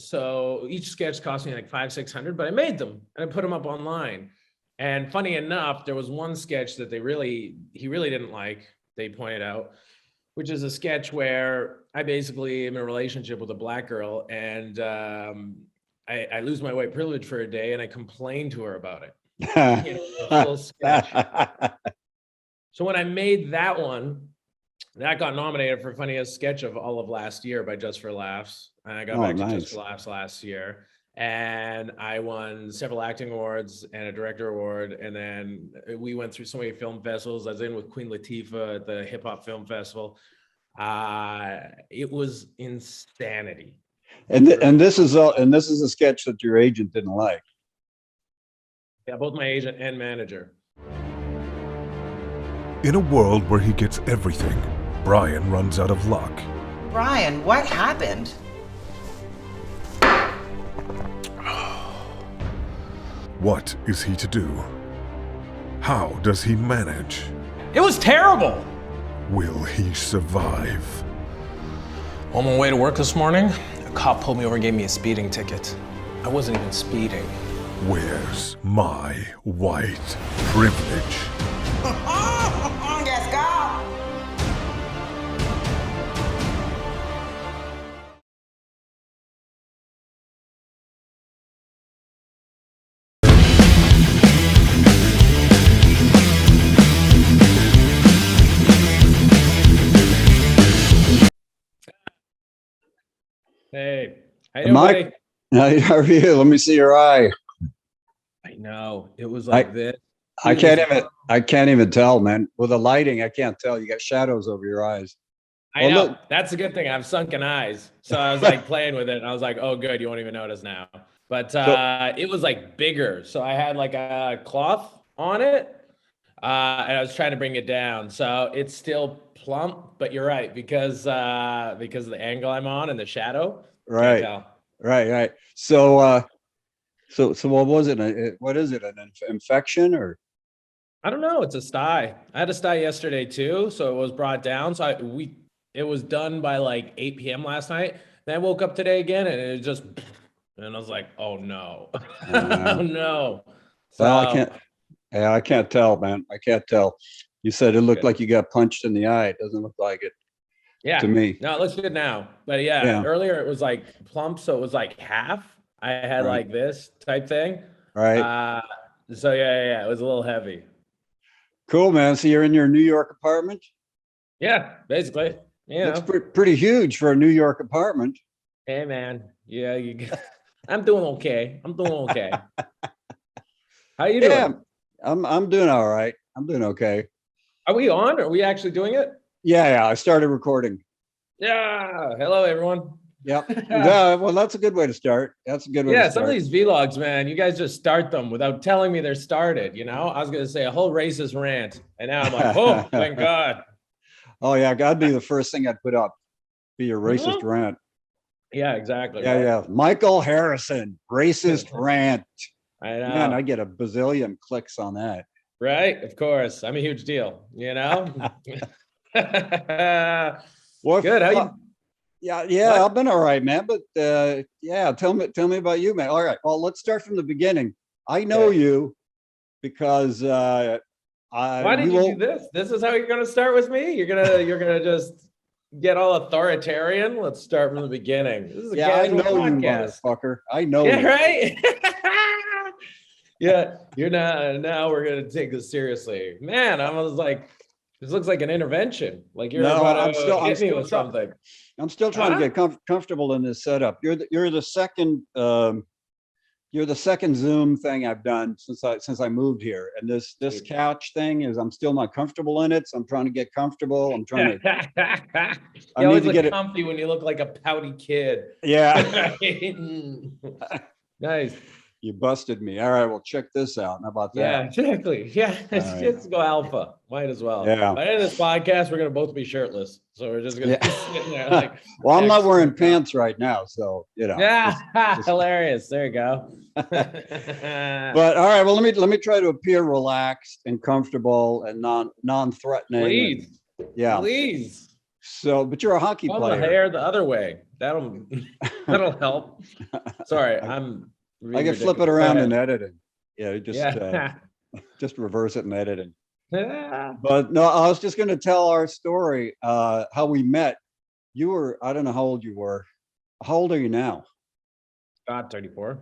So each sketch cost me like $500-600, but I made them and I put them up online. And funny enough, there was one sketch that he really didn't like. They pointed out, which is a sketch where I basically am in a relationship with a black girl, and I lose my white privilege for a day, and I complain to her about it. A full sketch. So when I made that one, that got nominated for funniest sketch of all of last year by Just for Laughs, and I got back to Just for Laughs last year. And I won several acting awards and a director award. And then we went through so many film festivals. I was in with Queen Latifah at the Hip Hop Film Festival. It was insanity. And this is a sketch that your agent didn't like. Yeah, both my agent and manager. In a world where he gets everything, Brian runs out of luck. Brian, what happened? What is he to do? How does he manage? It was terrible. Will he survive? On my way to work this morning, a cop pulled me over and gave me a speeding ticket. I wasn't even speeding. Where's my white privilege? Let's go. Hey, Mike, how are you? Let me see your eye. I know, it was like this. I can't even tell, man. With the lighting, I can't tell. You got shadows over your eyes. I know. Look. That's a good thing. I have sunken eyes. So I was like playing with it, and I was like, oh, good. You won't even notice now. But it was like bigger. So I had like a cloth on it, and I was trying to bring it down. So it's still plump, but you're right, because of the angle I'm on and the shadow. Right. Right. So what was it? What is it? An infection or? I don't know. It's a sty. I had a sty yesterday too, so it was brought down. So it was done by like 8 p.m. last night. Then I woke up today again, and it just, and I was like, oh no, oh no. So, well, I can't tell, man. I can't tell. You said it looked like you got punched in the eye. It doesn't look like it. Yeah. To me. No, it looks good now. But yeah, earlier it was like plump, so it was like half. I had like this type thing. Right. So yeah, it was a little heavy. Cool, man. So you're in your New York apartment? Yeah, basically. Yeah. That's pretty huge for a New York apartment. Hey, man. Yeah, I'm doing okay. How you doing? Yeah, I'm doing all right. I'm doing okay. Are we on? Are we actually doing it? Yeah. I started recording. Yeah. Hello, everyone. Yep. Yeah, well, that's a good way to start. That's a good way to start. Some of these vlogs, man, you guys just start them without telling me they're started, you know? I was going to say a whole racist rant, and now I'm like, oh, thank God. Oh, yeah, that'd be the first thing I'd put up, be a racist rant. Yeah, exactly. Yeah. Michael Harrison, racist rant. I know. Man, I get a bazillion clicks on that. Right? Of course. I'm a huge deal, you know? Well, good. How you? Yeah, I've been all right, man. But tell me about you, man. All right. Well, let's start from the beginning. I know you because why did you do this? This is how you're gonna start with me? You're gonna just get all authoritarian? Let's start from the beginning. This is a casual podcast. You, motherfucker. I know you. You. Right? Yeah, you're not. Now we're gonna take this seriously, man. I was like, this looks like an intervention. Like you're about to hit me with something. I'm still trying to get comfortable in this setup. You're the second Zoom thing I've done since I moved here, and this couch thing is I'm still not comfortable in it, so I'm trying to get comfortable. I'm trying to. You always look comfy when you look like a pouty kid. Yeah. Nice. You busted me. All right, well, check this out. How about that? Yeah, exactly. Yeah, let's go alpha. Might as well. Yeah. By the end of this podcast, we're gonna both be shirtless, so we're just gonna be sitting there like. Well, I'm not wearing pants right now, so you know. Yeah, hilarious. There you go. But all right, well, let me try to appear relaxed and comfortable and non-threatening. Please. Yeah. Please. So, but you're a hockey Pull the player. hair the other way. That'll help. Sorry, I'm. I can flip it ridiculous. Go around ahead. in editing. Yeah, Yeah. just reverse it in editing. Yeah. But no, I was just going to tell our story, how we met. You were, I don't know how old you were. How old are you now? God, 34.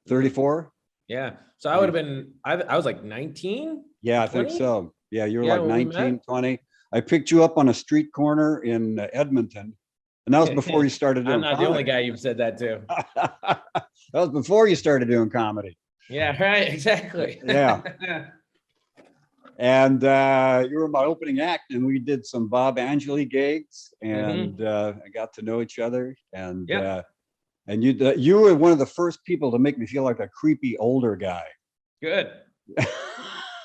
34? Yeah. So I would have been, I was like 19. Yeah, I think 20? so. Yeah, you were Yeah, like when we 19, met. 20. I picked you up on a street corner in Edmonton. And that was before you started doing I'm not the only comedy. guy you've said that to. That was before you started doing comedy. Yeah, right. Exactly. Yeah. And you were my opening act, and we did some Bob Angeli gigs, and I got to know each other. And Yeah. and you were one of the first people to make me feel like a creepy older guy. Good.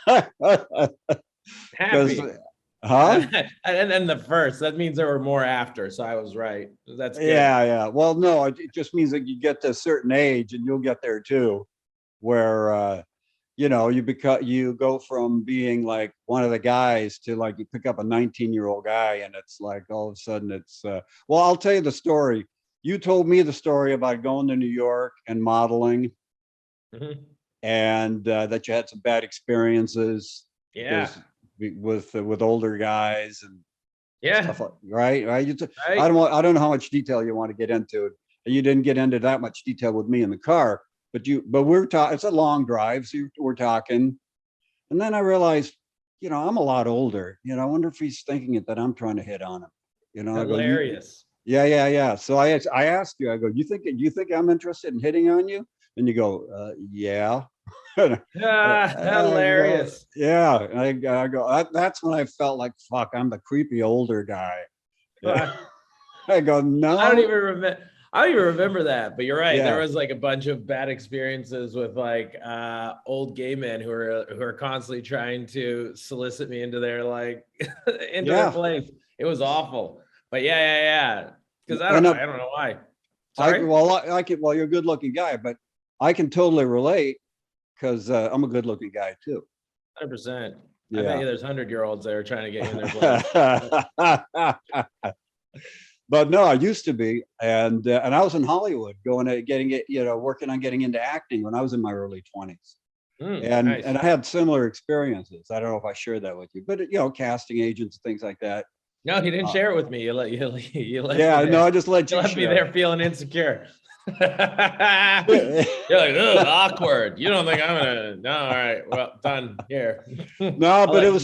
Because, Happy. huh? And then the first, that means there were more after. So I was right. That's good. Yeah. Well, no, it just means that you get to a certain age, and you'll get there too, where you know, you go from being like one of the guys to like you pick up a 19-year-old guy, and it's like all of a sudden it's well, I'll tell you the story. You told me the story about going to New York and modeling, and that you had some bad experiences. Yeah. With older guys and Yeah. stuff like, right. Right. I don't know how much detail you want to get into it. You didn't get into that much detail with me in the car, but we're talking, it's a long drive, so we're talking. And then I realized, you know, I'm a lot older. You know, I wonder if he's thinking it that I'm trying to hit on him. You know, Hilarious. Yeah. So I asked you, I go, you think I'm interested in hitting on you? And you go, yeah. Hilarious. I go, that's when I felt like, fuck, I'm the creepy older guy. I go, no. I don't even remember that, but you're right. Yeah. There was like a bunch of bad experiences with like old gay men who are constantly trying to solicit me into their like into their place. It was awful. But yeah. Because I don't know why. Sorry? Well, you're a good looking guy, but I can totally relate because I'm a good looking guy too. 100%. Yeah. I bet you there's 100-year-olds that are trying to get in their place. But no, I used to be, and I was in Hollywood, working on getting into acting when I was in my early 20s, and nice. I had similar experiences. I don't know if I shared that with you, but you know, casting agents and things like that. No, he didn't share it with me. You let Yeah, me no, I just let you left me share. there feeling insecure. You're like, ugh, awkward. You don't think I'm gonna? No, all right. Well, done here. No, but it was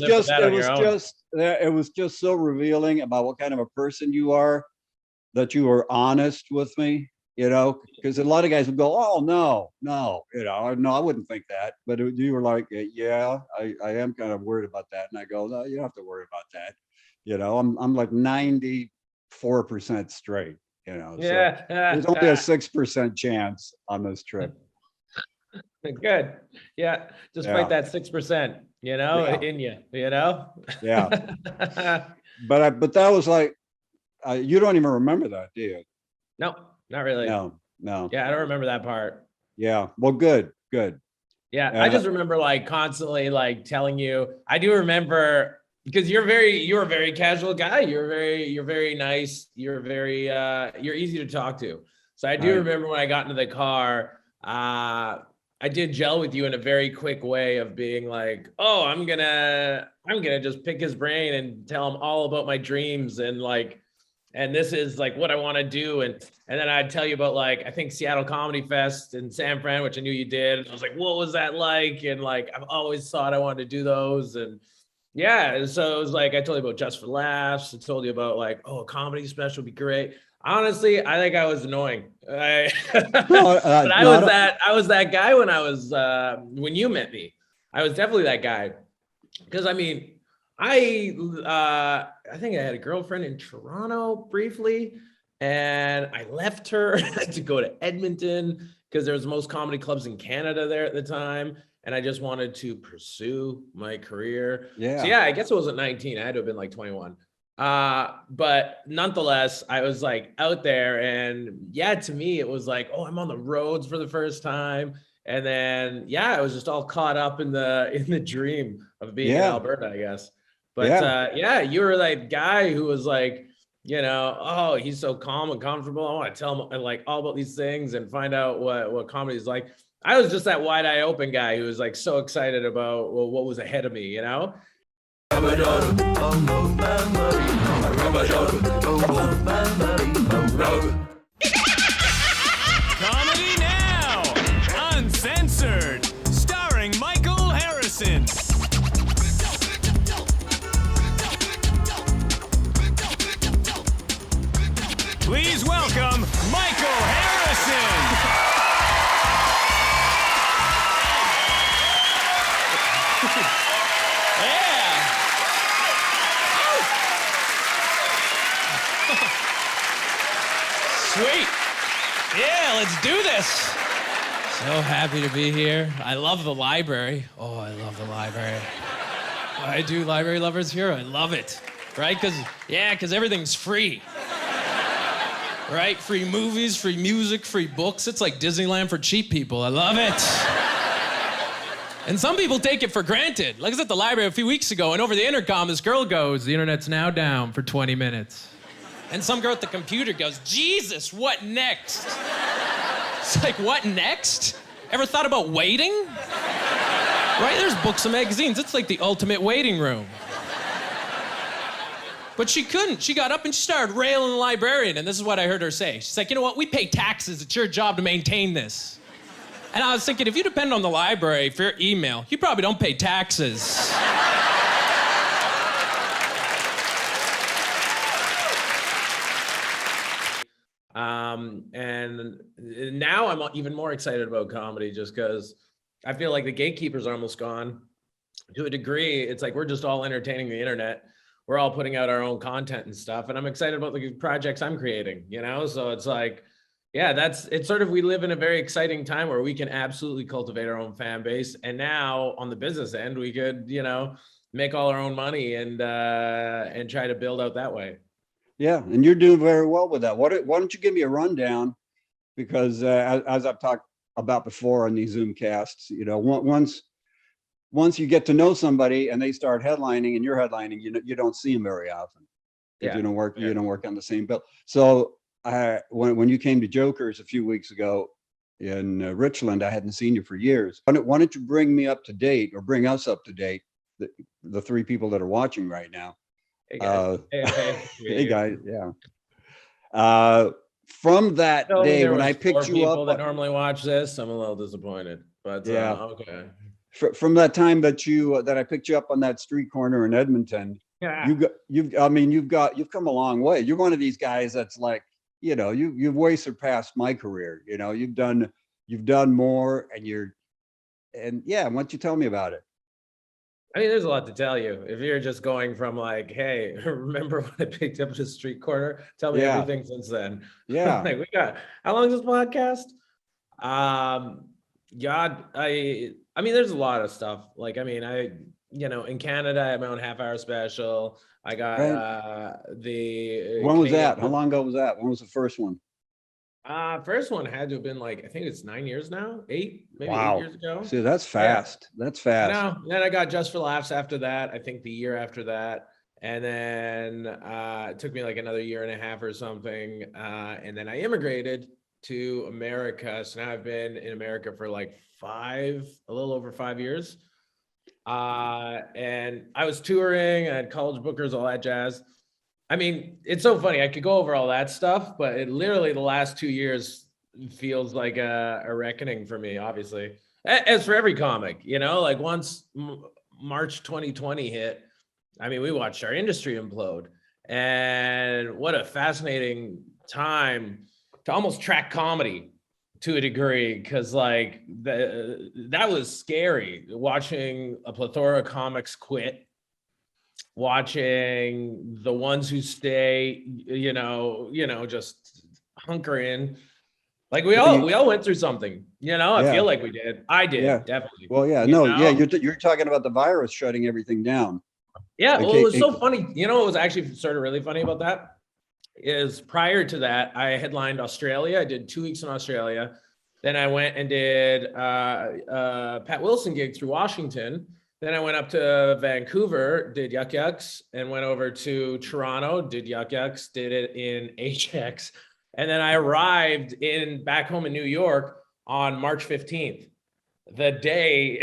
just so revealing about what kind of a person you are, that you were honest with me. You know, because a lot of guys would go, "Oh no, you know, no, I wouldn't think that." But you were like, "Yeah, I am kind of worried about that," and I go, "No, you don't have to worry about that." You know, I'm like 94% straight. You know, Yeah. so there's only a 6% chance on this trip. Good. Yeah. Just fight that 6%, you know, in you, you know? Yeah. But that was like, you don't even remember that, do you? No, not really. No. Yeah, I don't remember that part. Yeah. Well, good. Yeah. I just remember like constantly like telling you, I do remember because you're a very casual guy. You're very nice. You're easy to talk to. So I do remember when I got into the car, I did gel with you in a very quick way of being like, oh, I'm gonna just pick his brain and tell him all about my dreams and this is like what I want to do. And then I'd tell you about like, I think Seattle Comedy Fest in San Fran, which I knew you did. And I was like, what was that like? And like, I've always thought I wanted to do those. And yeah, so it was like, I told you about Just for Laughs. I told you about like, oh, a comedy special would be great. Honestly, I think I was annoying. But I was that guy when I was, when you met me. I was definitely that guy. Because I mean, I think I had a girlfriend in Toronto briefly, and I left her to go to Edmonton because there was the most comedy clubs in Canada there at the time. And I just wanted to pursue my career. Yeah. So yeah, I guess it wasn't 19. I had to have been like 21. But nonetheless, I was like out there, and yeah, to me, it was like, oh, I'm on the roads for the first time. And then, yeah, I was just all caught up in the dream of being in Alberta, I guess. But yeah, you were that guy who was like, oh, he's so calm and comfortable. I want to tell him like all about these things and find out what comedy is like. I was just that wide eye open guy who was like so excited about what was ahead of me, Comedy Now, Uncensored, starring Michael Harrison. Please welcome Michael Harrison. Sweet. Yeah, let's do this. So happy to be here. I love the library. Oh, I love the library. I do. Library lovers here. I love it. Right? Because everything's free. Right? Free movies, free music, free books. It's like Disneyland for cheap people. I love it. And some people take it for granted. Like I was at the library a few weeks ago, and over the intercom, this girl goes, "The internet's now down for 20 minutes. And some girl at the computer goes, "Jesus, what next?" It's like, what next? Ever thought about waiting? Right? There's books and magazines. It's like the ultimate waiting room. But she couldn't. She got up and she started railing the librarian, and this is what I heard her say. She's like, "You know what? We pay taxes. It's your job to maintain this." And I was thinking, if you depend on the library for your email, you probably don't pay taxes. And now I'm even more excited about comedy just because I feel like the gatekeepers are almost gone. To a degree, it's like we're just all entertaining the internet. We're all putting out our own content and stuff. And I'm excited about the projects I'm creating, So it's like, yeah, it's sort of, we live in a very exciting time where we can absolutely cultivate our own fan base. And now on the business end, we could, make all our own money and try to build out that way. Yeah, and you're doing very well with that. Why don't you give me a rundown? Because as I've talked about before on these Zoom casts, once you get to know somebody and they start headlining and you're headlining, you don't see them very often. Yeah. You don't work on the same bill. So when you came to Jokers a few weeks ago in Richland, I hadn't seen you for years. Why don't you bring me up to date, or bring us up to date, the three people that are watching right now? Hey guys. Hey guys, yeah. From that day when I picked you up, that normally watch this, I'm a little disappointed, but yeah, okay. From that time that I picked you up on that street corner in Edmonton, yeah, you've come a long way. You're one of these guys that's like, you've way surpassed my career. You've done more, and yeah, why don't you tell me about it? I mean, there's a lot to tell you. If you're just going from like, hey, remember when I picked up the street corner? Tell me everything since then. Yeah. Like how long is this podcast? God, I mean, there's a lot of stuff. Like, I mean, in Canada, I have my own half-hour special. I got when was that? How long ago was that? When was the first one? First one had to have been like, I think it's 9 years now, 8, maybe Wow. 8 years ago. See, that's fast. Yeah. That's fast. No, then I got Just for Laughs after that. I think the year after that. And then it took me like another year and a half or something. And then I immigrated to America. So now I've been in America for like a little over 5 years. And I was touring, I had college bookers, all that jazz. I mean, it's so funny. I could go over all that stuff, but it literally the last 2 years feels like a reckoning for me, obviously. As for every comic, like once March 2020 hit, I mean, we watched our industry implode. And what a fascinating time to almost track comedy to a degree, because like that was scary, watching a plethora of comics quit, watching the ones who stay, just hunker in. Like we all went through something, I feel like we did. I did, definitely. Well, yeah, you're talking about the virus shutting everything down. Yeah, well, it was so funny. What was actually sort of really funny about that is prior to that, I headlined Australia. I did 2 weeks in Australia. Then I went and did Pat Wilson gig through Washington. Then I went up to Vancouver, did Yuck Yucks, and went over to Toronto, did Yuck Yucks, did it in HX. And then I arrived back home in New York on March 15th, the day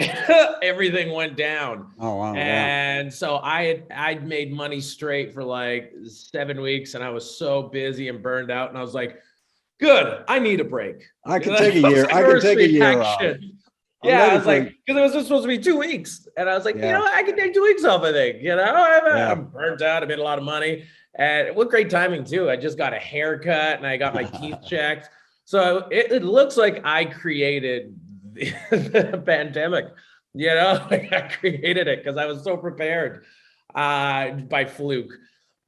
everything went down. Oh, wow. Yeah. And so I'd made money straight for like 7 weeks, and I was so busy and burned out. And I was like, good, I need a break. I can take a year. I can take a year off. I'm Yeah, I ready was for- like, because it was just supposed to be 2 weeks. And I was like, Yeah. you know, I can take 2 weeks off, I think. You know, Yeah. I'm burnt out. I made a lot of money. And what great timing, too. I just got a haircut and I got my teeth checked. So it looks like I created the pandemic. You know, like I created it because I was so prepared by fluke.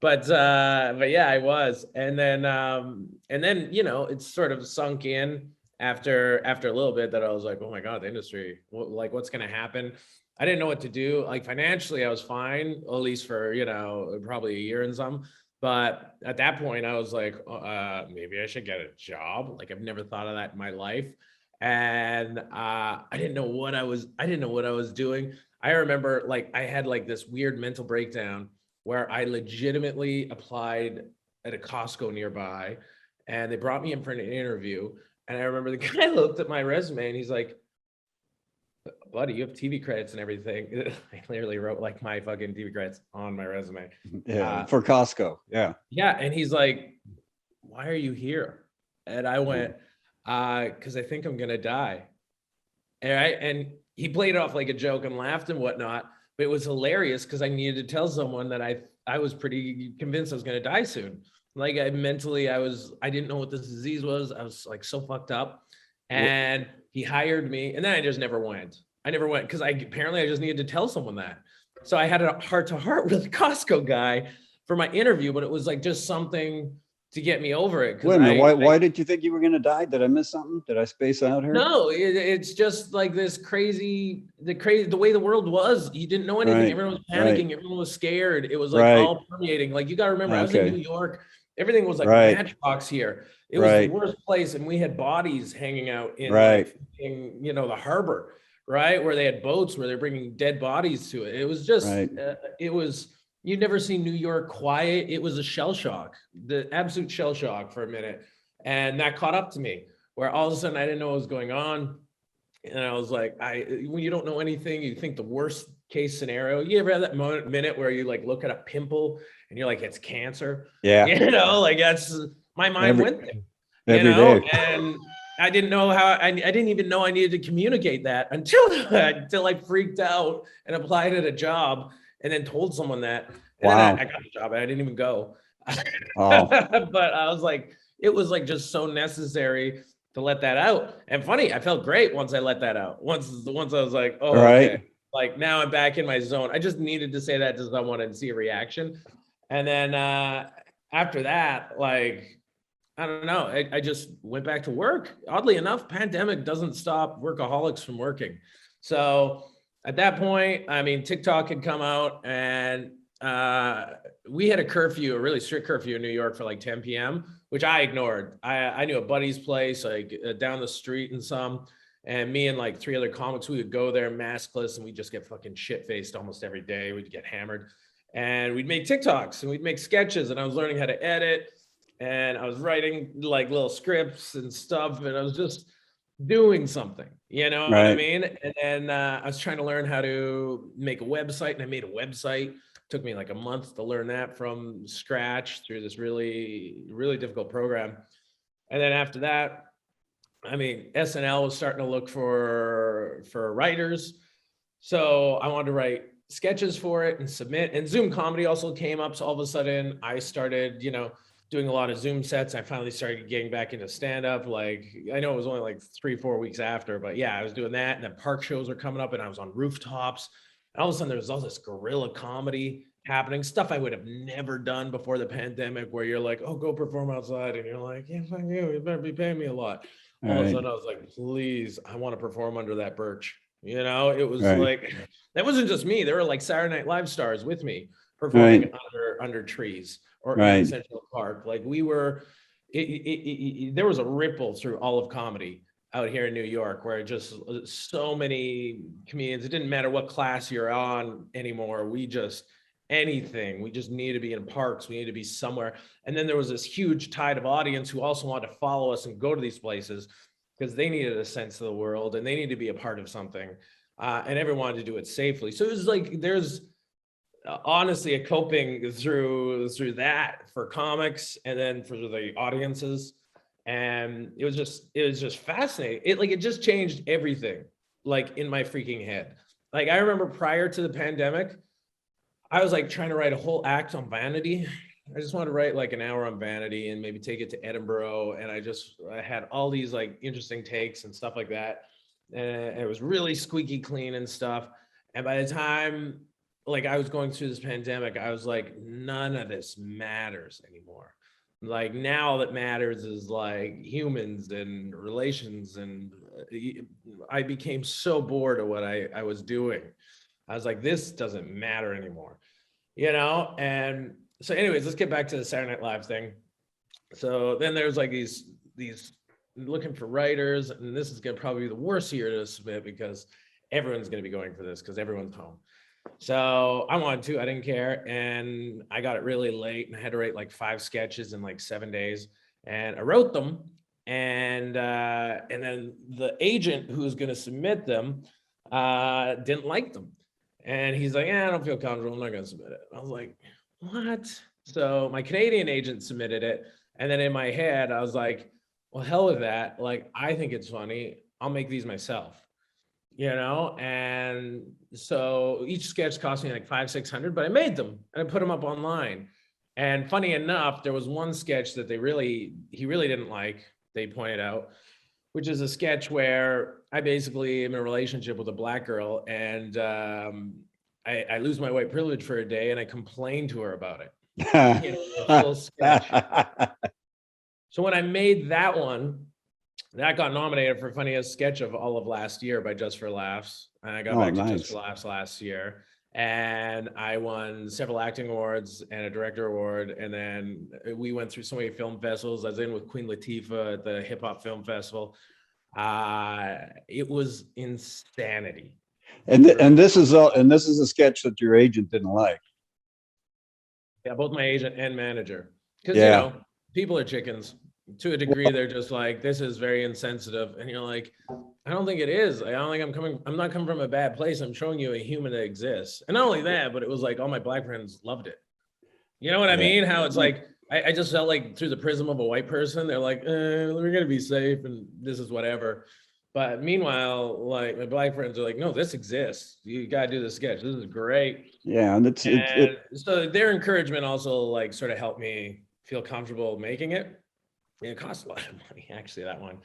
But yeah, I was. And then, you know, it's sort of sunk in after a little bit that I was like, oh my God, the industry, what's going to happen? I didn't know what to do. Like financially, I was fine, at least for, you know, probably a year and some. But at that point, I was like, maybe I should get a job. Like I've never thought of that in my life. And I didn't know what I was doing. I remember like I had like this weird mental breakdown where I legitimately applied at a Costco nearby, and they brought me in for an interview. And I remember the guy looked at my resume and he's like, buddy, you have TV credits and everything. I literally wrote like my fucking TV credits on my resume. Yeah, for Costco. Yeah. Yeah. And he's like, why are you here? And I went, because I think I'm going to die. And he played it off like a joke and laughed and whatnot. But it was hilarious because I needed to tell someone that I was pretty convinced I was going to die soon. Like I didn't know what this disease was. I was like so fucked up. And he hired me. And then I just never went. I never went because I just needed to tell someone that. So I had a heart-to-heart with the Costco guy for my interview, but it was like just something to get me over it. Wait a minute. Why did you think you were going to die? Did I miss something? Did I space out here? No, it's just like this the way the world was. You didn't know anything. Right, Everyone was panicking. right. Everyone was scared. It was like Right. all permeating. Like you got to remember, I was in Okay. New York. Everything was like Right. matchbox here. It was Right. the worst place, and we had bodies hanging out in, Right. like, in the harbor, right, where they had boats where they're bringing dead bodies to it. It was just, Right. it was. You'd never seen New York quiet. It was a shell shock, the absolute shell shock for a minute, and that caught up to me. Where all of a sudden I didn't know what was going on, and I was like, when you don't know anything, you think the worst case scenario. You ever have that minute where you like look at a pimple and you're like, it's cancer? Yeah. You know, like that's my mind went there. Every You know, day. and I didn't know how. I didn't even know I needed to communicate that until I freaked out and applied at a job and then told someone that. And Wow. then I got the job and I didn't even go. Oh. But I was like, it was like just so necessary to let that out. And funny, I felt great once I let that out. Once I was like, oh, Right. okay. Like now I'm back in my zone. I just needed to say that to someone and see a reaction. And then after that, like, I don't know, I just went back to work. Oddly enough, pandemic doesn't stop workaholics from working. So at that point, I mean, TikTok had come out, and we had a curfew, a really strict curfew in New York for like 10 p.m., which I ignored. I knew a buddy's place, like down the street and some, and me and like 3 other comics, we would go there maskless and we'd just get fucking shit-faced almost every day. We'd get hammered and we'd make TikToks and we'd make sketches, and I was learning how to edit, and I was writing like little scripts and stuff, and I was just doing something, you know what I Right. mean? And then I was trying to learn how to make a website, and I made a website. Took me like a month to learn that from scratch through this really, really difficult program. And then after that, I mean, SNL was starting to look for writers. So I wanted to write sketches for it and submit. And Zoom comedy also came up. So all of a sudden I started, doing a lot of Zoom sets. I finally started getting back into stand-up. Like, I know it was only like 3-4 weeks after, but yeah, I was doing that. And then park shows were coming up, and I was on rooftops. And all of a sudden there was all this guerrilla comedy happening, stuff I would have never done before the pandemic, where you're like, oh, go perform outside. And you're like, yeah, fuck you better be paying me a lot. All of a Right. sudden I was like, please, I want to perform under that birch. It was Right. like, that wasn't just me. There were like Saturday Night Live stars with me performing Right. under trees or in Right. Central Park. Like we were, there was a ripple through all of comedy out here in New York, where just so many comedians, it didn't matter what class you're on anymore. We just need to be in parks. We need to be somewhere. And then there was this huge tide of audience who also wanted to follow us and go to these places because they needed a sense of the world and they need to be a part of something. And everyone wanted to do it safely. So it was like, there's honestly a coping through that for comics and then for the audiences. And it was just fascinating. It just changed everything, like in my freaking head. Like I remember prior to the pandemic, I was like trying to write a whole act on vanity. I just wanted to write like an hour on vanity and maybe take it to Edinburgh. And I had all these like interesting takes and stuff like that. And it was really squeaky clean and stuff. And by the time like I was going through this pandemic, I was like, none of this matters anymore. Like now that matters is like humans and relations. And I became so bored of what I was doing. I was like, this doesn't matter anymore, And so anyways, let's get back to the Saturday Night Live thing. So then there's like these looking for writers, and this is gonna probably be the worst year to submit because everyone's gonna be going for this because everyone's home. So I wanted to, I didn't care. And I got it really late and I had to write like 5 sketches in like 7 days. And I wrote them. And then the agent who's going to submit them didn't like them. And he's like, I don't feel comfortable. I'm not going to submit it. I was like, what? So my Canadian agent submitted it. And then in my head, I was like, well, hell with that. Like, I think it's funny. I'll make these myself. And so each sketch cost me like $500-600, but I made them and I put them up online. And funny enough, there was one sketch that he really didn't like, they pointed out, which is a sketch where I basically am in a relationship with a Black girl and I lose my white privilege for a day and I complain to her about it. A full sketch. So when I made that one, that got nominated for funniest sketch of all of last year by Just for Laughs. And I got back to Just for Laughs last year. And I won several acting awards and a director award. And then we went through so many film festivals. I was in with Queen Latifah at the Hip Hop Film Festival. It was insanity. And this is a sketch that your agent didn't like. Yeah, both my agent and manager. Because people are chickens. To a degree, they're just like, this is very insensitive. And you're like, I don't think it is. I don't think I'm not coming from a bad place. I'm showing you a human that exists. And not only that, but it was like all my Black friends loved it. You know what I mean? How it's like, I just felt like through the prism of a white person, they're like, we're going to be safe and this is whatever. But meanwhile, like my Black friends are like, no, this exists. You got to do this sketch. This is great. Yeah. And so their encouragement also like sort of helped me feel comfortable making it. It costs a lot of money, actually, that one.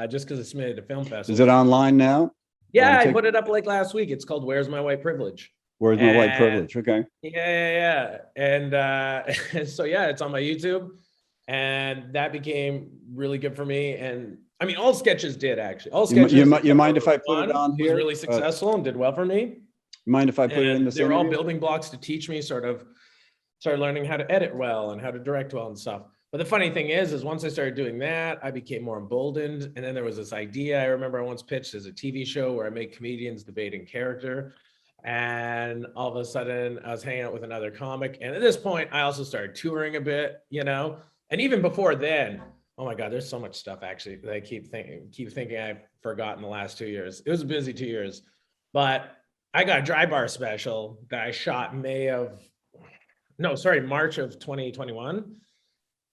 Just because it's submitted to film festival. Is it online now? Yeah, I put it up like last week. It's called Where's My White Privilege? Where's My White Privilege? Okay. Yeah. And so, it's on my YouTube. And that became really good for me. And I mean, all sketches did, actually. All sketches. You mind if I put it on here? Was really successful and did well for me. Mind if I put it in the They were all building blocks to teach me started learning how to edit well and how to direct well and stuff. But the funny thing is once I started doing that, I became more emboldened. And then there was this idea I remember I once pitched as a TV show where I make comedians debating character. And all of a sudden I was hanging out with another comic. And at this point, I also started touring a bit, and even before then, oh my God, there's so much stuff actually that I keep thinking I've forgotten the last 2 years. It was a busy 2 years, but I got a dry bar special that I shot March of 2021.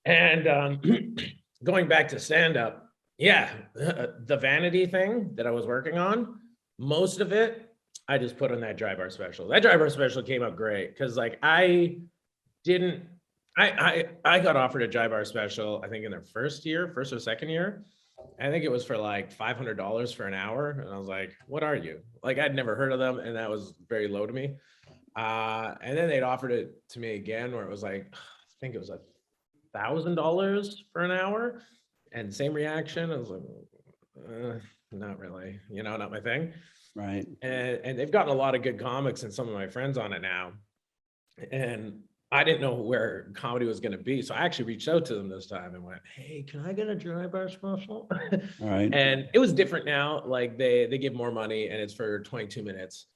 And going back to stand-up, the vanity thing that I was working on, most of it, I just put on that dry bar special. That dry bar special came out great because like I got offered a dry bar special, I think in their first or second year. I think it was for like $500 for an hour. And I was like, what are you? Like I'd never heard of them. And that was very low to me. And then they'd offered it to me again where it was like, I think it was $1,000 for an hour, and same reaction. I was like, not really, not my thing. Right. And they've gotten a lot of good comics and some of my friends on it now. And I didn't know where comedy was going to be. So I actually reached out to them this time and went, hey, can I get a dry bar special? All right. And it was different now. Like they give more money and it's for 22 minutes.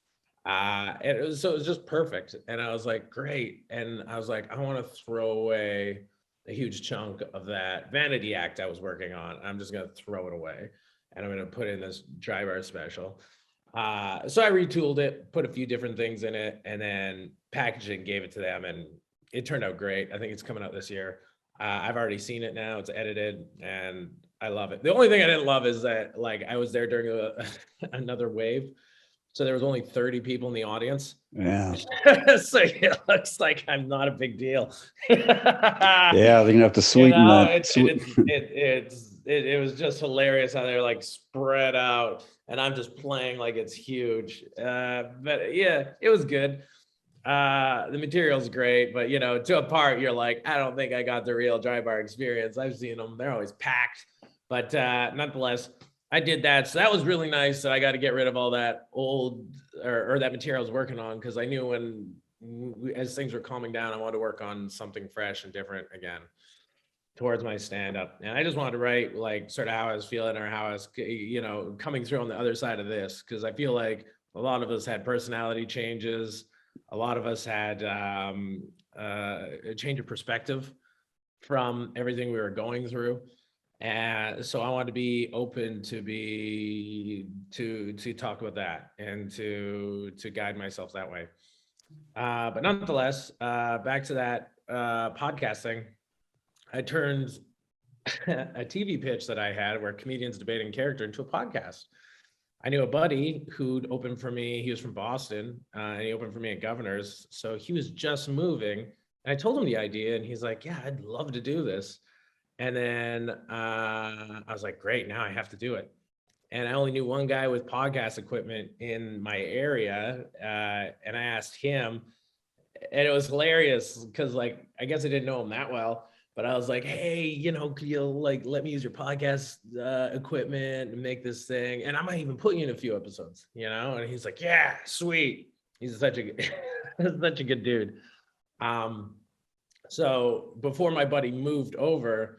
And so it was just perfect. And I was like, great. And I was like, I want to throw away a huge chunk of that vanity act I was working on. I'm just going to throw it away. And I'm going to put in this dry bar special. So I retooled it, put a few different things in it, and then packaged it and gave it to them. And it turned out great. I think it's coming out this year. I've already seen it now. It's edited and I love it. The only thing I didn't love is that like I was there during another wave. So there was only 30 people in the audience. Yeah. So it looks like I'm not a big deal. Yeah, they're gonna have to sweeten that. It was just hilarious how they're like spread out and I'm just playing like it's huge. But yeah, it was good. The material's great, but you know, to a part you're like, I don't think I got the real dry bar experience. I've seen them, they're always packed, but nonetheless, I did that. So that was really nice. I got to get rid of all that old or that material I was working on because I knew as things were calming down, I wanted to work on something fresh and different again towards my stand-up. And I just wanted to write like sort of how I was feeling or how I was, you know, coming through on the other side of this. Because I feel like a lot of us had personality changes. A lot of us had a change of perspective from everything we were going through. And so I wanted to be open to talk about that and to guide myself that way. But nonetheless, back to that podcasting, I turned a TV pitch that I had where comedians debating character into a podcast. I knew a buddy who'd opened for me. He was from Boston and he opened for me at Governor's. So he was just moving. And I told him the idea and he's like, yeah, I'd love to do this. And then I was like, great, now I have to do it. And I only knew one guy with podcast equipment in my area. And I asked him, and it was hilarious because like, I guess I didn't know him that well, but I was like, hey, you know, could you like, let me use your podcast equipment and make this thing? And I might even put you in a few episodes, you know? And he's like, yeah, sweet. He's such a good dude. So before my buddy moved over,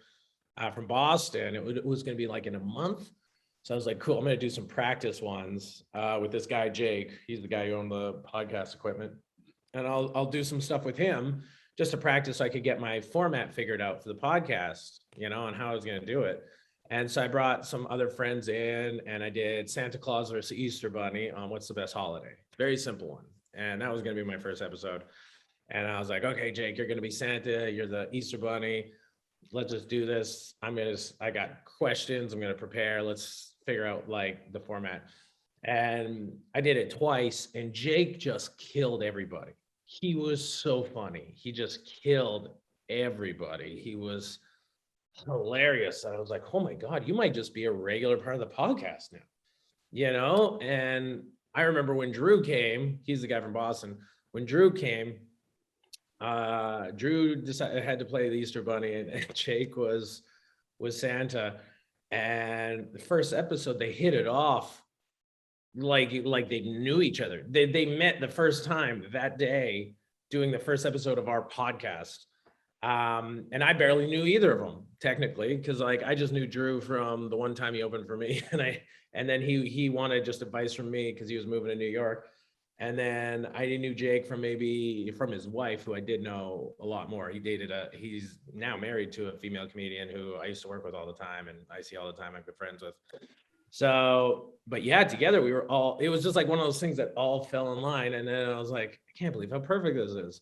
from Boston, it was going to be like in a month. So I was like, cool, I'm going to do some practice ones with this guy, Jake. He's the guy who owned the podcast equipment. And I'll do some stuff with him just to practice so I could get my format figured out for the podcast, you know, and how I was going to do it. And so I brought some other friends in and I did Santa Claus versus Easter Bunny on what's the best holiday. Very simple one. And that was going to be my first episode. And I was like, okay, Jake, you're going to be Santa. You're the Easter Bunny. Let's just do this. I got questions. I'm going to prepare. Let's figure out like the format. And I did it twice and Jake just killed everybody. He was so funny. He just killed everybody. He was hilarious. And I was like, oh my God, you might just be a regular part of the podcast now, you know? And I remember when Drew came, he's the guy from Boston. When Drew came, Drew decided had to play the Easter Bunny and Jake was Santa. And the first episode, they hit it off like they knew each other. They met the first time that day doing the first episode of our podcast. And I barely knew either of them technically, because like I just knew Drew from the one time he opened for me, and then he wanted just advice from me because he was moving to New York. And then I knew Jake from his wife, who I did know a lot more. He's now married to a female comedian who I used to work with all the time and I see all the time, I'm good friends with. So, but yeah, together it was just like one of those things that all fell in line. And then I was like, I can't believe how perfect this is.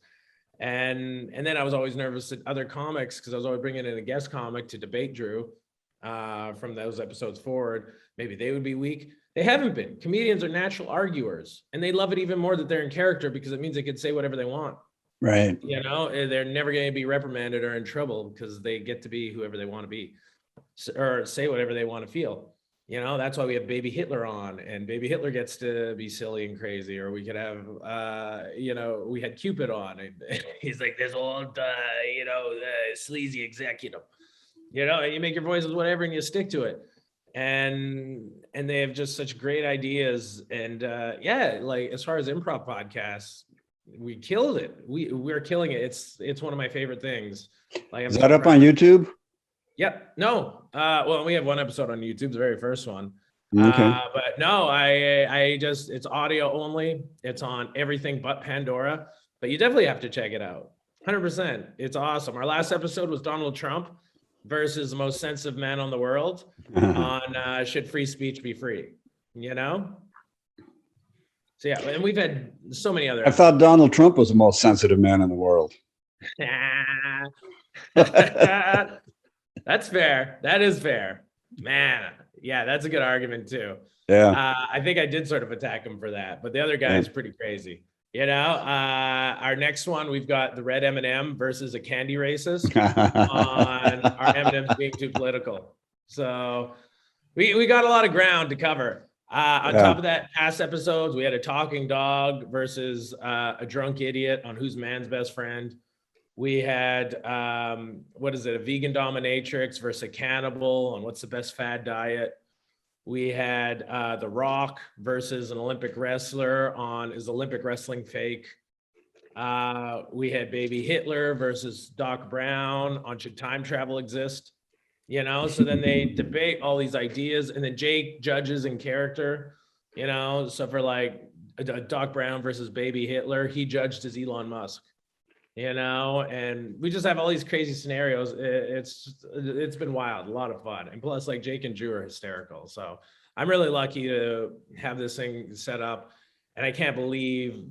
And then I was always nervous at other comics because I was always bringing in a guest comic to debate Drew from those episodes forward. Maybe they would be weak. They haven't been. Comedians are natural arguers and they love it even more that they're in character because it means they could say whatever they want. Right. You know, they're never going to be reprimanded or in trouble because they get to be whoever they want to be or say whatever they want to feel. You know, that's why we have Baby Hitler on, and Baby Hitler gets to be silly and crazy. Or we could have, we had Cupid on, and he's like this old, sleazy executive. You know, and you make your voices whatever, and you stick to it. And they have just such great ideas. And like as far as improv podcasts, we killed it. We're killing it. It's one of my favorite things. Like, I'm Is so that up proud. on YouTube? Yep. No. Well, we have one episode on YouTube, the very first one. Okay. But no, I just, it's audio only. It's on everything but Pandora, but you definitely have to check it out. 100%. It's awesome. Our last episode was Donald Trump versus the most sensitive man on the world on should free speech be free, you know? So yeah, and we've had so many other I thought Donald Trump was the most sensitive man in the world. That's fair. That is fair. Man, yeah, that's a good argument too. Yeah. I think I did sort of attack him for that, but the other guy is pretty crazy. You know, our next one, we've got the red M&M versus a candy racist on our M&Ms being too political. So we got a lot of ground to cover. On top of that, past episodes, we had a talking dog versus a drunk idiot on who's man's best friend. We had, what is it, a vegan dominatrix versus a cannibal on what's the best fad diet. We had The Rock versus an Olympic wrestler on is Olympic wrestling fake. We had Baby Hitler versus Doc Brown on should time travel exist. You know, so then they debate all these ideas, and then Jake judges in character, you know. So for like Doc Brown versus Baby Hitler, he judged as Elon Musk, you know, and we just have all these crazy scenarios. It's been wild, a lot of fun. And plus, like, Jake and Drew are hysterical. So I'm really lucky to have this thing set up, and I can't believe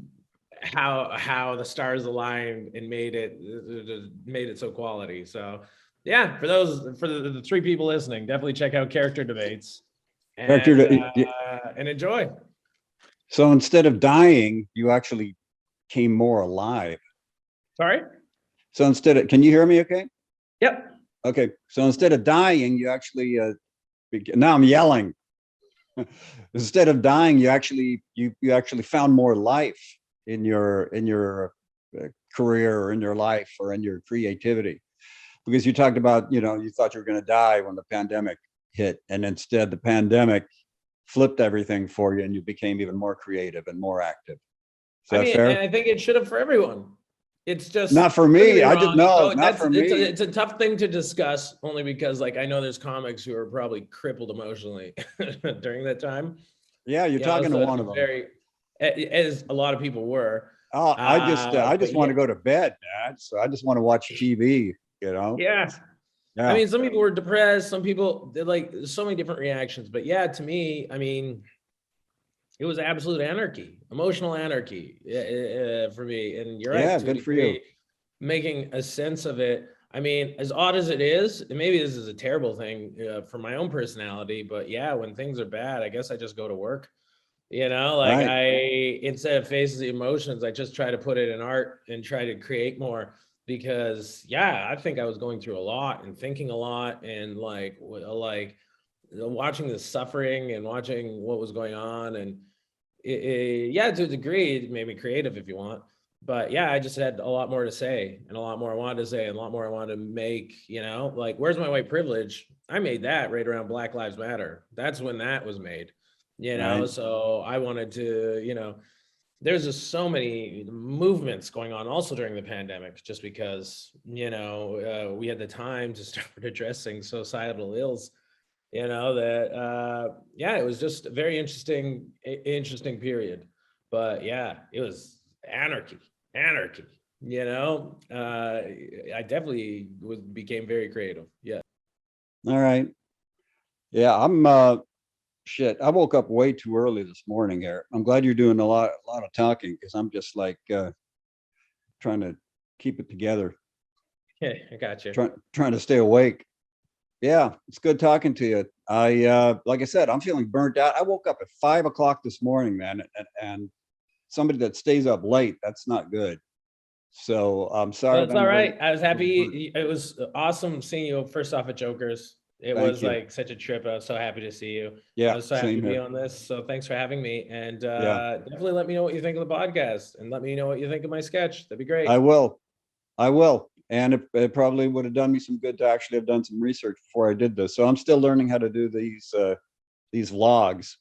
how the stars aligned and made it so quality. So yeah, for the three people listening, definitely check out Character Debates and enjoy. So instead of dying, you actually came more alive. Sorry? So instead of, can you hear me okay? Yep. Okay. So instead of dying, you actually, now I'm yelling. Instead of dying, you actually found more life in your career or in your life or in your creativity. Because you talked about, you know, you thought you were going to die when the pandemic hit, and instead the pandemic flipped everything for you and you became even more creative and more active. Is that fair? And I think it should have for everyone. It's just not for me. I didn't know. Not for me. It's a tough thing to discuss, only because, like, I know there's comics who are probably crippled emotionally during that time. Yeah, you're talking to one of them. As a lot of people were. Oh, I just want to go to bed, Dad. So I just want to watch TV. You know? Yeah. I mean, some people were depressed. Some people did, like, so many different reactions. But yeah, to me, I mean, it was absolute anarchy, emotional anarchy for me. And you're right. Yeah, good for you. Making a sense of it. I mean, as odd as it is, and maybe this is a terrible thing for my own personality, but yeah, when things are bad, I guess I just go to work. You know, like, instead of facing the emotions, I just try to put it in art and try to create more. Because yeah, I think I was going through a lot and thinking a lot, and like watching the suffering and watching what was going on, and yeah, to a degree, it made me creative, if you want. But yeah, I just had a lot more to say, and a lot more I wanted to say, and a lot more I wanted to make. You know, like, where's my white privilege? I made that right around Black Lives Matter. That's when that was made. You know, so I wanted to, you know. There's just so many movements going on also during the pandemic, just because, you know, we had the time to start addressing societal ills, you know, that, yeah, it was just a very interesting period. But yeah, it was anarchy, you know. I definitely became very creative. Yeah. All right. Yeah, shit, I woke up way too early this morning here. I'm glad you're doing a lot of talking, because I'm just like trying to keep it together. Yeah, I got you. Trying to stay awake. Yeah, it's good talking to you. Like I said, I'm feeling burnt out. I woke up at 5 o'clock this morning, man, and somebody that stays up late, that's not good. So I'm sorry. Well, it's all right. I was happy. It was awesome seeing you first off at Joker's. It was like such a trip. I was so happy to see you. Yeah, I was so happy to be on this. So thanks for having me. And definitely let me know what you think of the podcast, and let me know what you think of my sketch. That'd be great. I will. And it probably would have done me some good to actually have done some research before I did this. So I'm still learning how to do these vlogs.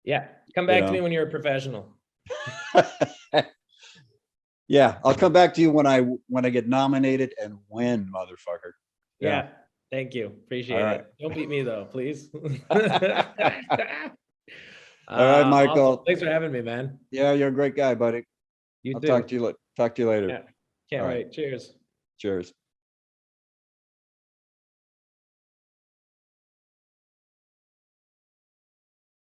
Yeah. Come back to me when you're a professional. Yeah, I'll come back to you when I get nominated and win, motherfucker. Yeah. Thank you. Appreciate All right. it. Don't beat me though, please. All right, Michael. Awesome. Thanks for having me, man. Yeah, you're a great guy, buddy. You I'll too. talk to you later. Yeah. Can't All right. wait. Cheers. Cheers.